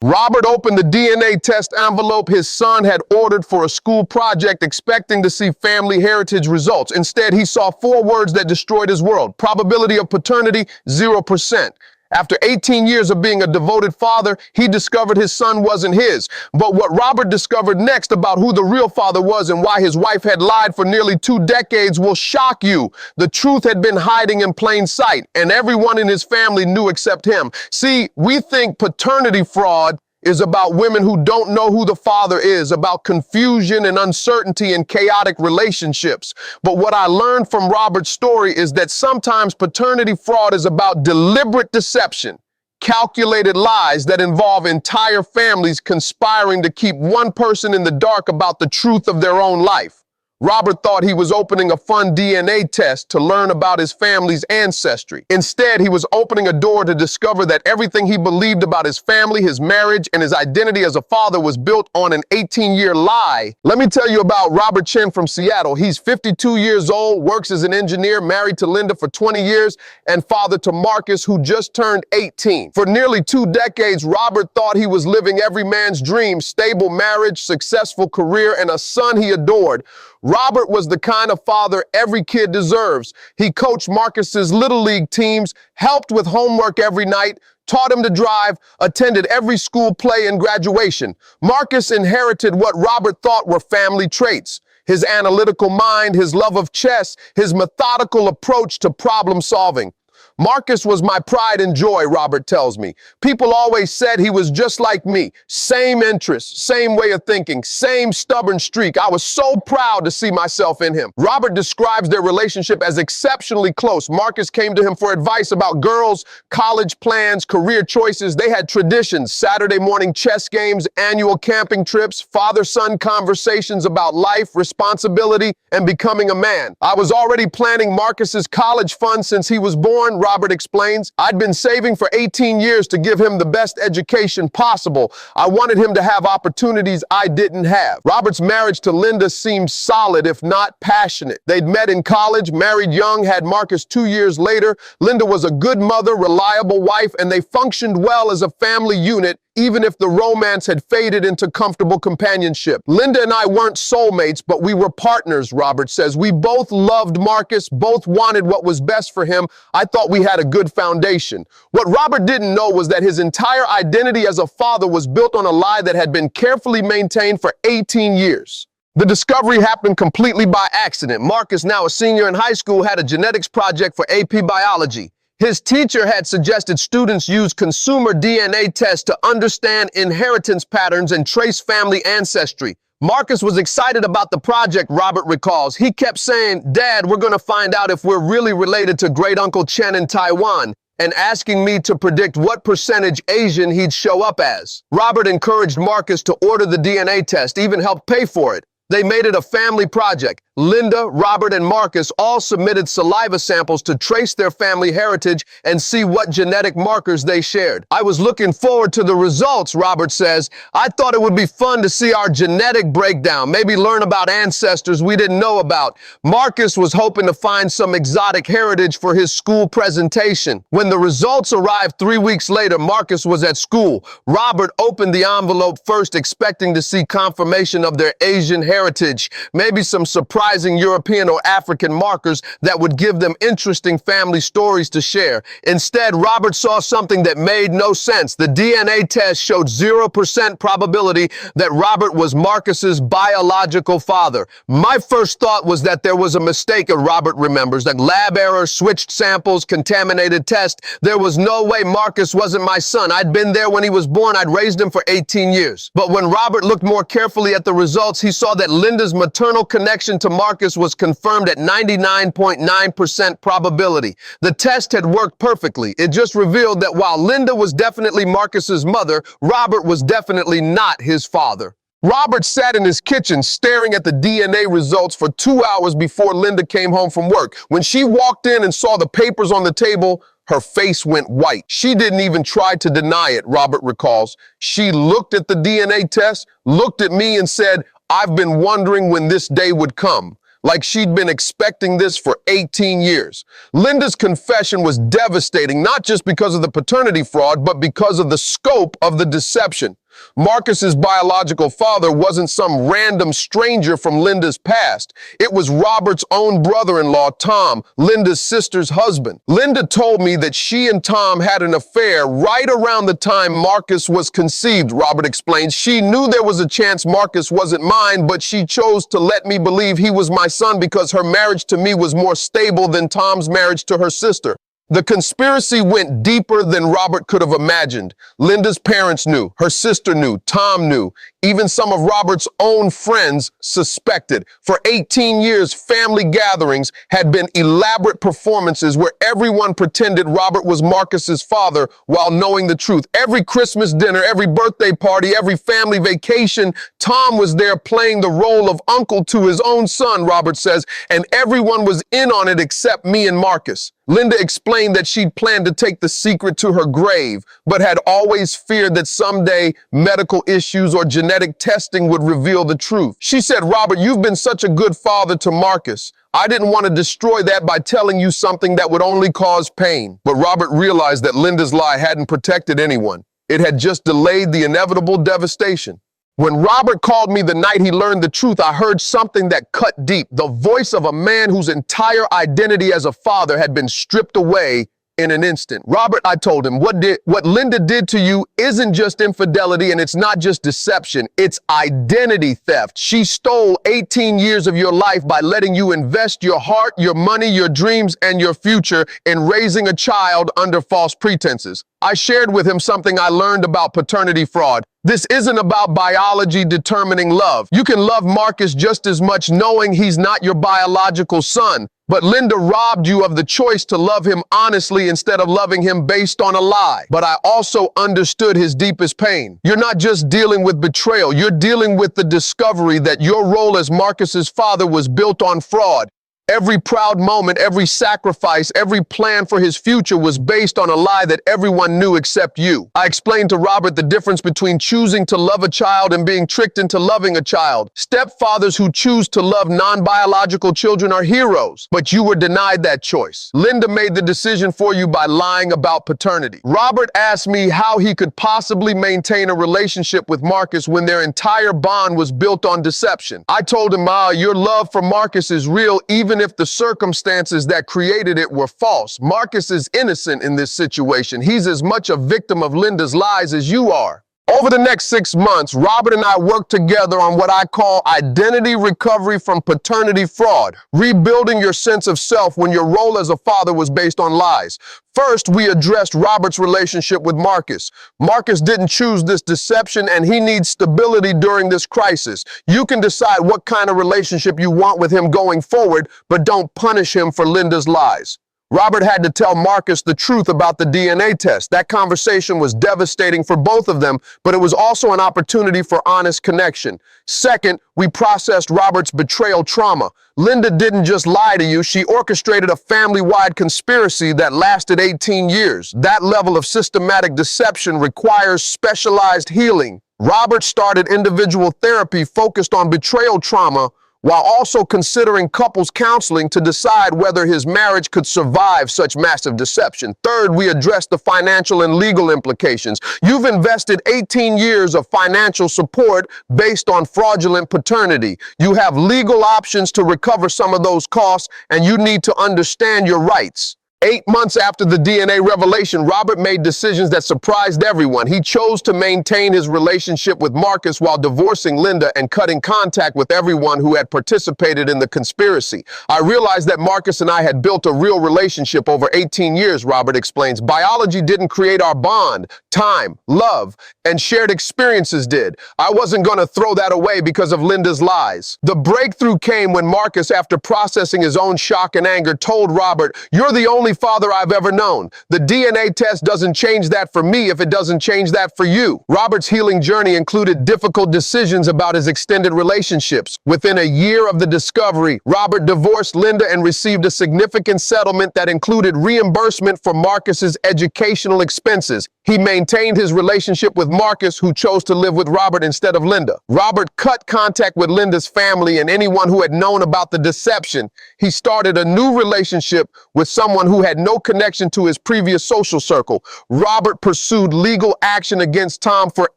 Robert opened the DNA test envelope his son had ordered for a school project, expecting to see family heritage results. Instead, he saw 4 words that destroyed his world. Probability of paternity, 0%. After 18 years of being a devoted father, he discovered his son wasn't his. But what Robert discovered next about who the real father was and why his wife had lied for nearly 2 decades will shock you. The truth had been hiding in plain sight, and everyone in his family knew except him. See, we think paternity fraud is about women who don't know who the father is, about confusion and uncertainty in chaotic relationships. But what I learned from Robert's story is that sometimes paternity fraud is about deliberate deception, calculated lies that involve entire families conspiring to keep one person in the dark about the truth of their own life. Robert thought he was opening a fun DNA test to learn about his family's ancestry. Instead, he was opening a door to discover that everything he believed about his family, his marriage, and his identity as a father was built on an 18-year lie. Let me tell you about Robert Chen from Seattle. He's 52 years old, works as an engineer, married to Linda for 20 years, and father to Marcus, who just turned 18. For nearly 2 decades, Robert thought he was living every man's dream: stable marriage, successful career, and a son he adored. Robert was the kind of father every kid deserves. He coached Marcus's little league teams, helped with homework every night, taught him to drive, attended every school play and graduation. Marcus inherited what Robert thought were family traits: his analytical mind, his love of chess, his methodical approach to problem solving. Marcus was my pride and joy, Robert tells me. People always said he was just like me. Same interests, same way of thinking, same stubborn streak. I was so proud to see myself in him. Robert describes their relationship as exceptionally close. Marcus came to him for advice about girls, college plans, career choices. They had traditions: Saturday morning chess games, annual camping trips, father-son conversations about life, responsibility, and becoming a man. I was already planning Marcus's college fund since he was born, Robert explains. I'd been saving for 18 years to give him the best education possible. I wanted him to have opportunities I didn't have. Robert's marriage to Linda seemed solid, if not passionate. They'd met in college, married young, had Marcus 2 years later. Linda was a good mother, reliable wife, and they functioned well as a family unit, even if the romance had faded into comfortable companionship. Linda and I weren't soulmates, but we were partners, Robert says. We both loved Marcus, both wanted what was best for him. I thought we had a good foundation. What Robert didn't know was that his entire identity as a father was built on a lie that had been carefully maintained for 18 years. The discovery happened completely by accident. Marcus, now a senior in high school, had a genetics project for AP biology. His teacher had suggested students use consumer DNA tests to understand inheritance patterns and trace family ancestry. Marcus was excited about the project, Robert recalls. He kept saying, "Dad, we're going to find out if we're really related to Great Uncle Chen in Taiwan," and asking me to predict what percentage Asian he'd show up as. Robert encouraged Marcus to order the DNA test, even helped pay for it. They made it a family project. Linda, Robert, and Marcus all submitted saliva samples to trace their family heritage and see what genetic markers they shared. I was looking forward to the results, Robert says. I thought it would be fun to see our genetic breakdown, maybe learn about ancestors we didn't know about. Marcus was hoping to find some exotic heritage for his school presentation. When the results arrived 3 weeks later, Marcus was at school. Robert opened the envelope first, expecting to see confirmation of their Asian heritage, maybe some surprising European or African markers that would give them interesting family stories to share. Instead, Robert saw something that made no sense. The DNA test showed 0% probability that Robert was Marcus's biological father. My first thought was that there was a mistake, Robert remembers, that lab error, switched samples, contaminated test. There was no way Marcus wasn't my son. I'd been there when he was born. I'd raised him for 18 years. But when Robert looked more carefully at the results, he saw that Linda's maternal connection to Marcus was confirmed at 99.9% probability. The test had worked perfectly. It just revealed that while Linda was definitely Marcus's mother, Robert was definitely not his father. Robert sat in his kitchen staring at the DNA results for 2 hours before Linda came home from work. When she walked in and saw the papers on the table, her face went white. She didn't even try to deny it, Robert recalls. She looked at the DNA test, looked at me and said, "I've been wondering when this day would come." like she'd been expecting this for 18 years. Linda's confession was devastating, not just because of the paternity fraud, but because of the scope of the deception. Marcus's biological father wasn't some random stranger from Linda's past. It was Robert's own brother-in-law, Tom, Linda's sister's husband. Linda told me that she and Tom had an affair right around the time Marcus was conceived, Robert explains. She knew there was a chance Marcus wasn't mine, but she chose to let me believe he was my son because her marriage to me was more stable than Tom's marriage to her sister. The conspiracy went deeper than Robert could have imagined. Linda's parents knew, her sister knew, Tom knew, even some of Robert's own friends suspected. For 18 years, family gatherings had been elaborate performances where everyone pretended Robert was Marcus's father while knowing the truth. Every Christmas dinner, every birthday party, every family vacation, Tom was there playing the role of uncle to his own son, Robert says, and everyone was in on it except me and Marcus. Linda explained that she'd planned to take the secret to her grave, but had always feared that someday medical issues or genetic testing would reveal the truth. She said, "Robert, you've been such a good father to Marcus. I didn't want to destroy that by telling you something that would only cause pain." But Robert realized that Linda's lie hadn't protected anyone. It had just delayed the inevitable devastation. When Robert called me the night he learned the truth, I heard something that cut deep. The voice of a man whose entire identity as a father had been stripped away in an instant. "Robert," I told him, what Linda did to you isn't just infidelity, and it's not just deception. It's identity theft. She stole 18 years of your life by letting you invest your heart, your money, your dreams, and your future in raising a child under false pretenses. I shared with him something I learned about paternity fraud. This isn't about biology determining love. You can love Marcus just as much knowing he's not your biological son. But Linda robbed you of the choice to love him honestly instead of loving him based on a lie. But I also understood his deepest pain. You're not just dealing with betrayal. You're dealing with the discovery that your role as Marcus's father was built on fraud. Every proud moment, every sacrifice, every plan for his future was based on a lie that everyone knew except you. I explained to Robert the difference between choosing to love a child and being tricked into loving a child. Stepfathers who choose to love non-biological children are heroes, but you were denied that choice. Linda made the decision for you by lying about paternity. Robert asked me how he could possibly maintain a relationship with Marcus when their entire bond was built on deception. I told him, your love for Marcus is real even if the circumstances that created it were false. Marcus is innocent in this situation. He's as much a victim of Linda's lies as you are. Over the next 6 months, Robert and I worked together on what I call identity recovery from paternity fraud, rebuilding your sense of self when your role as a father was based on lies. First, we addressed Robert's relationship with Marcus. Marcus didn't choose this deception, and he needs stability during this crisis. You can decide what kind of relationship you want with him going forward, but don't punish him for Linda's lies. Robert had to tell Marcus the truth about the DNA test. That conversation was devastating for both of them, but it was also an opportunity for honest connection. Second, we processed Robert's betrayal trauma. Linda didn't just lie to you, she orchestrated a family-wide conspiracy that lasted 18 years. That level of systematic deception requires specialized healing. Robert started individual therapy focused on betrayal trauma, while also considering couples counseling to decide whether his marriage could survive such massive deception. Third, we addressed the financial and legal implications. You've invested 18 years of financial support based on fraudulent paternity. You have legal options to recover some of those costs, and you need to understand your rights. 8 months after the DNA revelation, Robert made decisions that surprised everyone. He chose to maintain his relationship with Marcus while divorcing Linda and cutting contact with everyone who had participated in the conspiracy. I realized that Marcus and I had built a real relationship over 18 years, Robert explains. Biology didn't create our bond. Time, love, and shared experiences did. I wasn't going to throw that away because of Linda's lies. The breakthrough came when Marcus, after processing his own shock and anger, told Robert, "You're the only only father I've ever known. The DNA test doesn't change that for me if it doesn't change that for you. Robert's healing journey included difficult decisions about his extended relationships. Within a year of the discovery, Robert divorced Linda and received a significant settlement that included reimbursement for Marcus's educational expenses. He maintained his relationship with Marcus, who chose to live with Robert instead of Linda. Robert cut contact with Linda's family and anyone who had known about the deception. He started a new relationship with someone who had no connection to his previous social circle. Robert pursued legal action against Tom for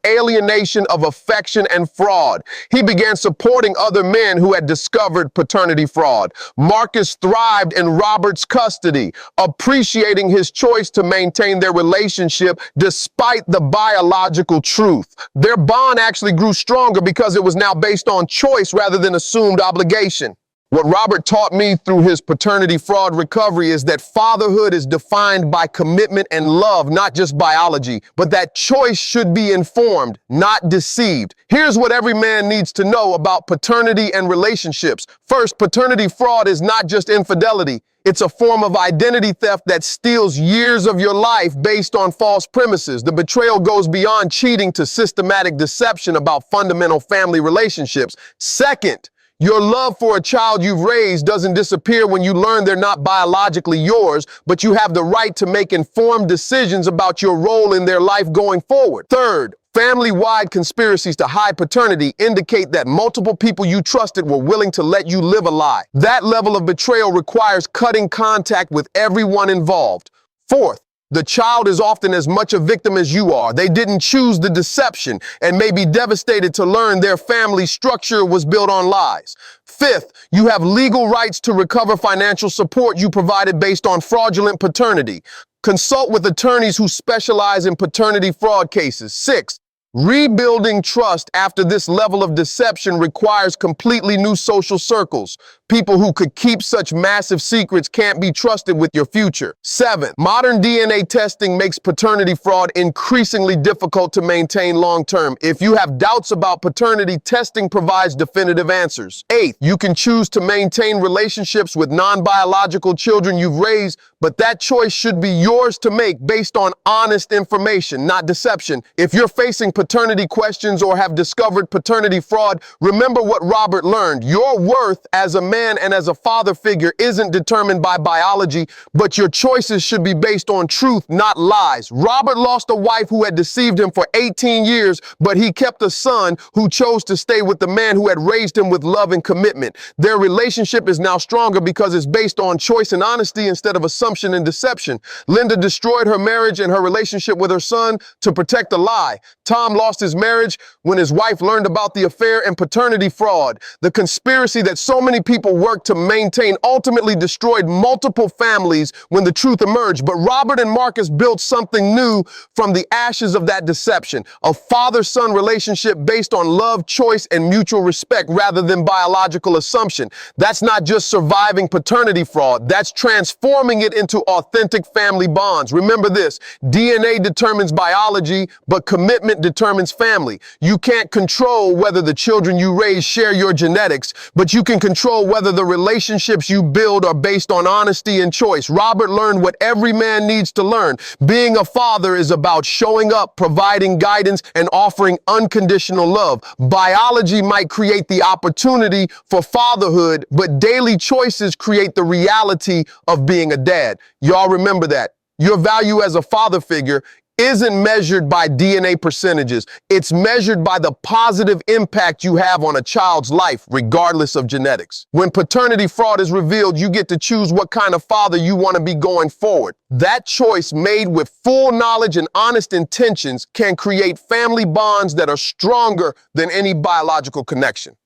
alienation of affection and fraud. He began supporting other men who had discovered paternity fraud. Marcus thrived in Robert's custody, appreciating his choice to maintain their relationship despite the biological truth. Their bond actually grew stronger because it was now based on choice rather than assumed obligation. What Robert taught me through his paternity fraud recovery is that fatherhood is defined by commitment and love, not just biology, but that choice should be informed, not deceived. Here's what every man needs to know about paternity and relationships. First, paternity fraud is not just infidelity. It's a form of identity theft that steals years of your life based on false premises. The betrayal goes beyond cheating to systematic deception about fundamental family relationships. Second, your love for a child you've raised doesn't disappear when you learn they're not biologically yours, but you have the right to make informed decisions about your role in their life going forward. Third, family-wide conspiracies to hide paternity indicate that multiple people you trusted were willing to let you live a lie. That level of betrayal requires cutting contact with everyone involved. Fourth, the child is often as much a victim as you are. They didn't choose the deception and may be devastated to learn their family structure was built on lies. Fifth, you have legal rights to recover financial support you provided based on fraudulent paternity. Consult with attorneys who specialize in paternity fraud cases. Sixth, rebuilding trust after this level of deception requires completely new social circles. People who could keep such massive secrets can't be trusted with your future. Seventh, modern DNA testing makes paternity fraud increasingly difficult to maintain long-term. If you have doubts about paternity, testing provides definitive answers. Eighth, you can choose to maintain relationships with non-biological children you've raised, but that choice should be yours to make based on honest information, not deception. If you're facing paternity questions or have discovered paternity fraud, remember what Robert learned. Your worth as a man and as a father figure isn't determined by biology, but your choices should be based on truth, not lies. Robert lost a wife who had deceived him for 18 years, but he kept a son who chose to stay with the man who had raised him with love and commitment. Their relationship is now stronger because it's based on choice and honesty instead of assumption and deception. Linda destroyed her marriage and her relationship with her son to protect a lie. Tom lost his marriage when his wife learned about the affair and paternity fraud. The conspiracy that so many people worked to maintain ultimately destroyed multiple families when the truth emerged. But Robert and Marcus built something new from the ashes of that deception, a father-son relationship based on love, choice, and mutual respect rather than biological assumption. That's not just surviving paternity fraud, that's transforming it into authentic family bonds. Remember this, DNA determines biology, but commitment determines family. You can't control whether the children you raise share your genetics, but you can control whether the relationships you build are based on honesty and choice. Robert learned what every man needs to learn. Being a father is about showing up, providing guidance, and offering unconditional love. Biology might create the opportunity for fatherhood, but daily choices create the reality of being a dad. Y'all remember that. Your value as a father figure isn't measured by DNA percentages. It's measured by the positive impact you have on a child's life, regardless of genetics. When paternity fraud is revealed, you get to choose what kind of father you want to be going forward. That choice, made with full knowledge and honest intentions, can create family bonds that are stronger than any biological connection.